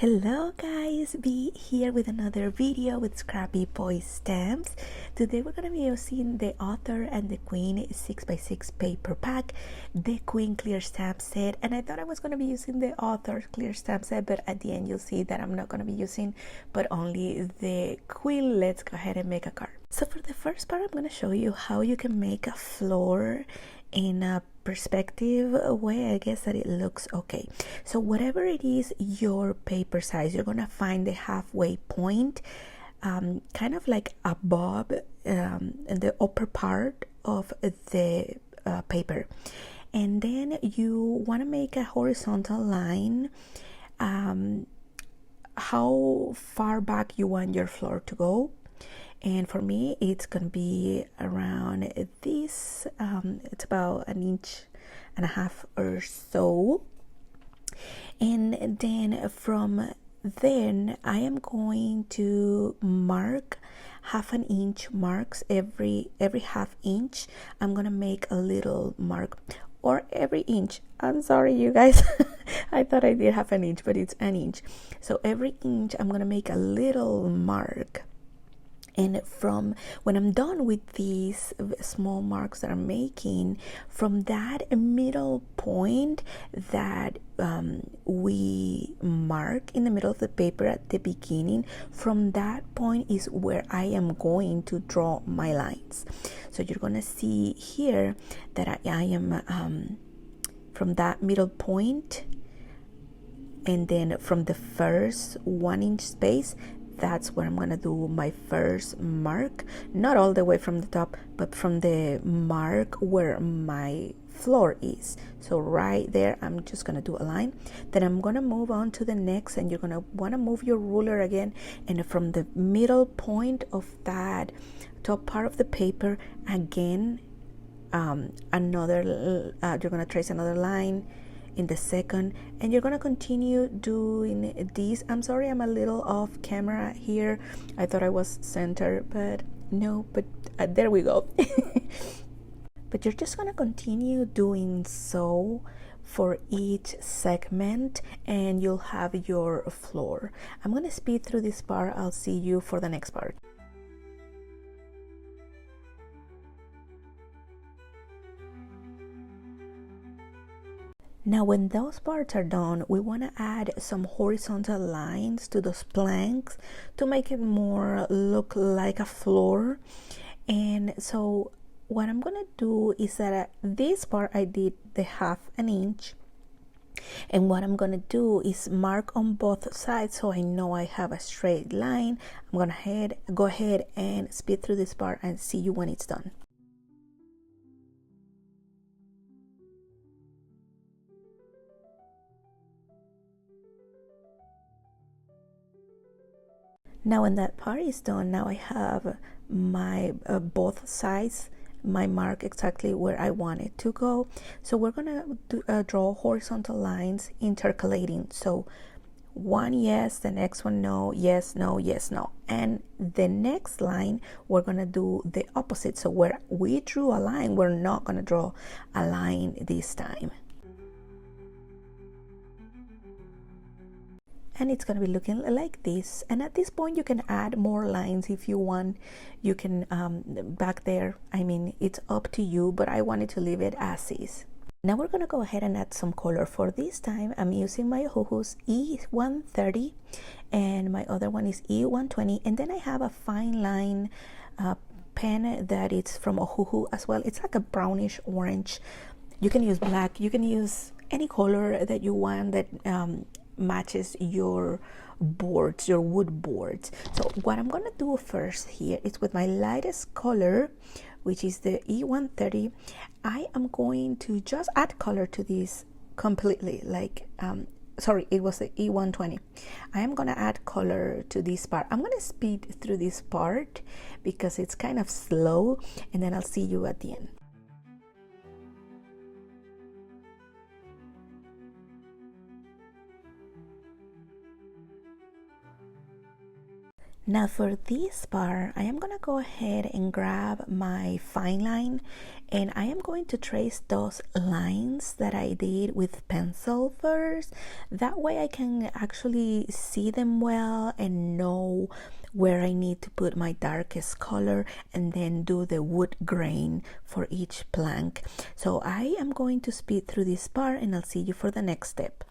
Hello guys, be here with another video with Scrappy Boy stamps. Today we're going to be using the Author and the Queen 6x6 paper pack, the Queen clear stamp set, and I thought I was going to be using the Author clear stamp set, but at the end you'll see that I'm not going to be using but only the Queen. Let's go ahead and make a card. So for the first part, I'm going to show you how you can make a floor in a perspective way. I guess that it looks okay. So whatever it is your paper size, you're gonna find the halfway point kind of like above in the upper part of the paper, and then you want to make a horizontal line how far back you want your floor to go. And for me, it's gonna be around this. It's about 1.5 inches or so. And then from then, I am going to mark 1/2 inch marks every half inch. I'm gonna make a little mark, or every inch. I'm sorry, you guys. I thought I did 1/2 inch, but it's 1 inch. So every inch, I'm gonna make a little mark. And from when I'm done with these small marks that I'm making, from that middle point that we mark in the middle of the paper at the beginning, from that point is where I am going to draw my lines. So you're gonna see here that I am from that middle point, and then from the first 1 inch space, that's where I'm gonna do my first mark, not all the way from the top, but from the mark where my floor is. So right there, I'm just gonna do a line. Then I'm gonna move on to the next, and you're gonna wanna move your ruler again, and from the middle point of that top part of the paper, again, you're gonna trace another line in the second, and you're gonna continue doing this. I'm sorry, I'm a little off camera here. I thought I was centered, but no, but there we go. But you're just gonna continue doing so for each segment, and you'll have your floor. I'm gonna speed through this part. I'll see you for the next part. Now when those parts are done, we want to add some horizontal lines to those planks to make it more look like a floor. And so what I'm going to do is that this part I did the 1/2 inch, and what I'm going to do is mark on both sides so I know I have a straight line. I'm going to go ahead and speed through this part and see you when it's done. Now when that part is done, now I have my both sides, my mark exactly where I want it to go. So we're gonna draw horizontal lines intercalating. So one yes, the next one no, yes, no, yes, no. And the next line, we're gonna do the opposite. So where we drew a line, we're not gonna draw a line this time. And it's going to be looking like this. And at this point you can add more lines if you want. You can back there, I mean, it's up to you, but I wanted to leave it as is. Now we're going to go ahead and add some color. For this time I'm using my Ohuhu's E130, and my other one is E120, and then I have a fine line pen that it's from Ohuhu as well. It's like a brownish orange. You can use black, you can use any color that you want that matches your boards, your wood boards. So what I'm gonna do first here is with my lightest color, which is the E130, I am going to just add color to this completely, like sorry, it was the E120. I am gonna add color to this part. I'm gonna speed through this part because it's kind of slow, and then I'll see you at the end. Now for this part, I am gonna go ahead and grab my fine line, and I am going to trace those lines that I did with pencil first. That way I can actually see them well and know where I need to put my darkest color, and then do the wood grain for each plank. So I am going to speed through this part, and I'll see you for the next step.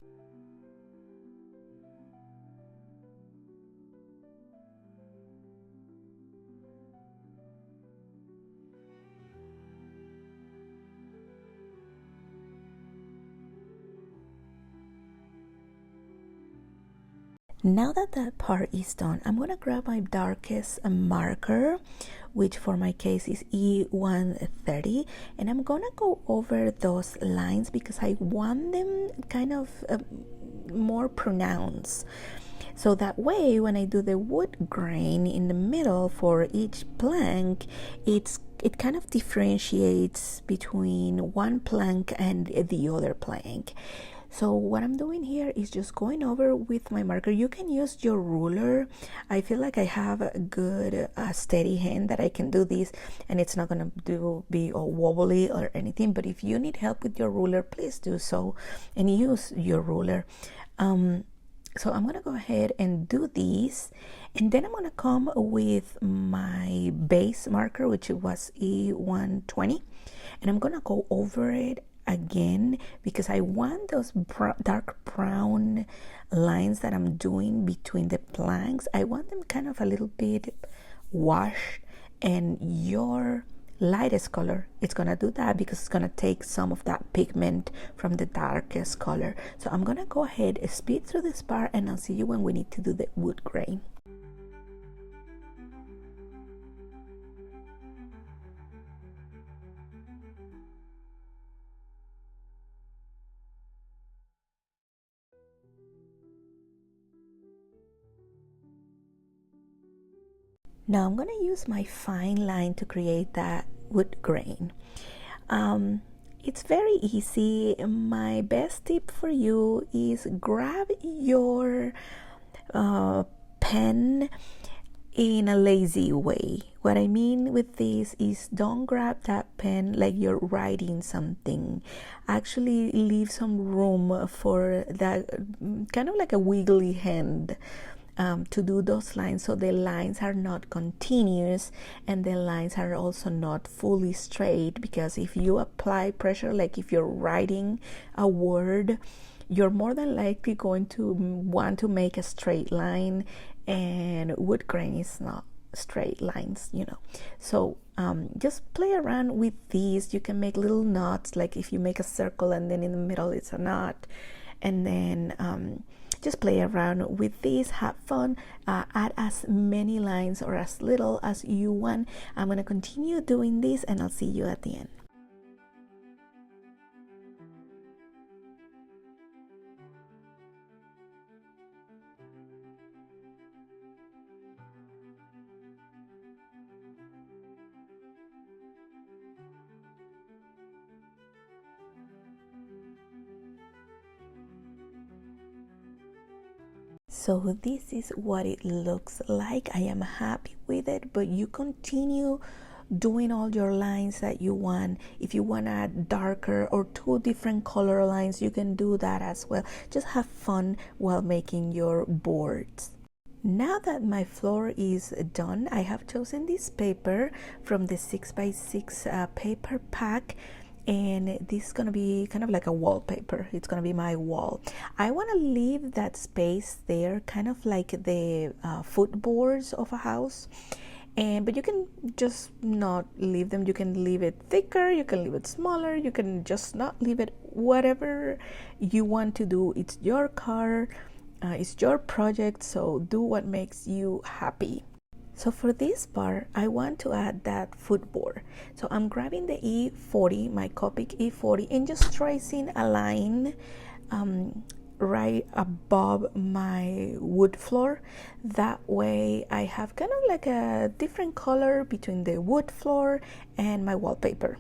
Now that that part is done, I'm gonna grab my darkest marker, which for my case is E130, and I'm gonna go over those lines because I want them kind of more pronounced. So that way, when I do the wood grain in the middle for each plank, it kind of differentiates between one plank and the other plank. So what I'm doing here is just going over with my marker. You can use your ruler. I feel like I have a good steady hand that I can do this, and it's not gonna be all wobbly or anything. But if you need help with your ruler, please do so and use your ruler. So I'm gonna go ahead and do these, and then I'm gonna come with my base marker, which was E120, and I'm gonna go over it again because I want those dark brown lines that I'm doing between the planks. I want them kind of a little bit washed, and your lightest color, it's gonna do that because it's gonna take some of that pigment from the darkest color. So I'm gonna go ahead and speed through this part, and I'll see you when we need to do the wood grain. Now I'm gonna use my fine line to create that wood grain. It's very easy. My best tip for you is grab your pen in a lazy way. What I mean with this is, don't grab that pen like you're writing something. Actually leave some room for that, kind of like a wiggly hand, to do those lines, so the lines are not continuous and the lines are also not fully straight. Because if you apply pressure, like if you're writing a word, you're more than likely going to want to make a straight line, and wood grain is not straight lines, you know. So just play around with these. You can make little knots, like if you make a circle and then in the middle it's a knot, and then just play around with this, have fun, add as many lines or as little as you want. I'm going to continue doing this, and I'll see you at the end. So this is what it looks like. I am happy with it, but you continue doing all your lines that you want. If you want to add darker or two different color lines, you can do that as well. Just have fun while making your boards. Now that my floor is done, I have chosen this paper from the 6x6 paper pack, and this is gonna be kind of like a wallpaper. It's gonna be my wall. I want to leave that space there, kind of like the footboards of a house. But you can just not leave them. You can leave it thicker, you can leave it smaller, you can just not leave it. Whatever you want to do, it's your car, it's your project, so do what makes you happy. So for this part, I want to add that footboard. So I'm grabbing the E40, my Copic E40, and just tracing a line right above my wood floor. That way I have kind of like a different color between the wood floor and my wallpaper.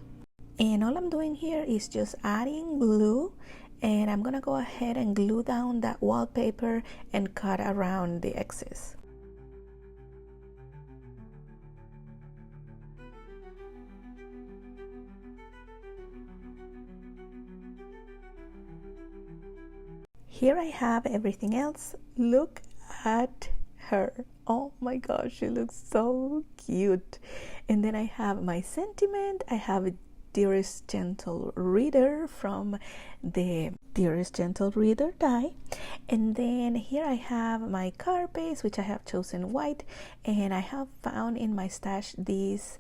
And all I'm doing here is just adding glue, and I'm gonna go ahead and glue down that wallpaper and cut around the excess. here I have everything else. Look at her. Oh my gosh, she looks so cute. And then I have my sentiment. I have a Dearest Gentle Reader from the Dearest Gentle Reader die. And then here I have my card base, which I have chosen white, and I have found in my stash this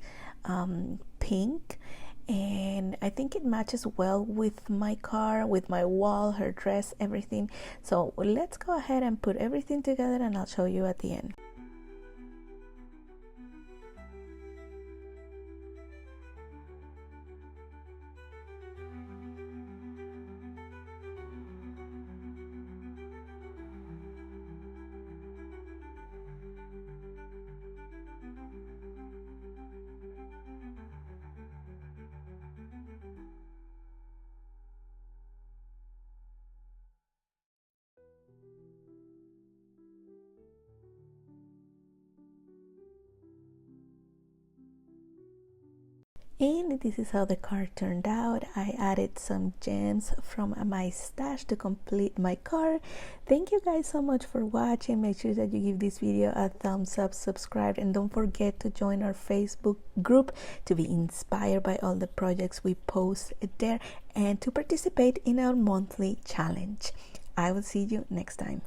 pink, and I think it matches well with my car, with my wall, her dress, everything. So let's go ahead and put everything together, and I'll show you at the end. And this is how the card turned out. I added some gems from my stash to complete my card. Thank you guys so much for watching. Make sure that you give this video a thumbs up, subscribe, and don't forget to join our Facebook group to be inspired by all the projects we post there and to participate in our monthly challenge. I will see you next time.